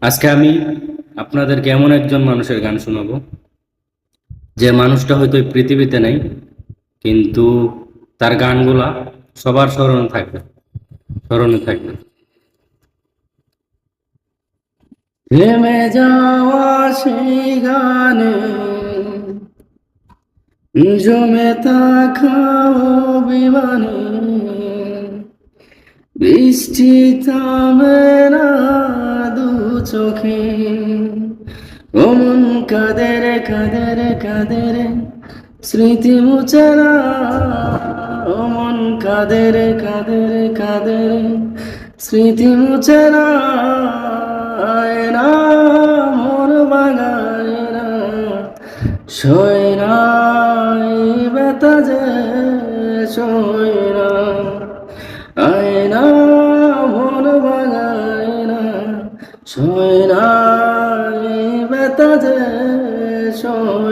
আজকে আমি আপনাদেরকে এমন একজন মানুষের গান শোনাবো যে মানুষটা হয়তো এই পৃথিবীতে নেই, কিন্তু তার গানগুলা সবার স্মরণে থাকবে। থেমে যাওয়া সেই গানে জমে থাকা অভিমানে বৃষ্টি থামে না দু চোখে, অমন কাদের স্মৃতি মুছে না, অমন কাদের স্মৃতি মুছে না, আয়না মোর বাঙায়না সয় না, এই ব্যথা যে সয় না, আয়না মোর বাঙায়না সয় না, এই ব্যথা যে সয়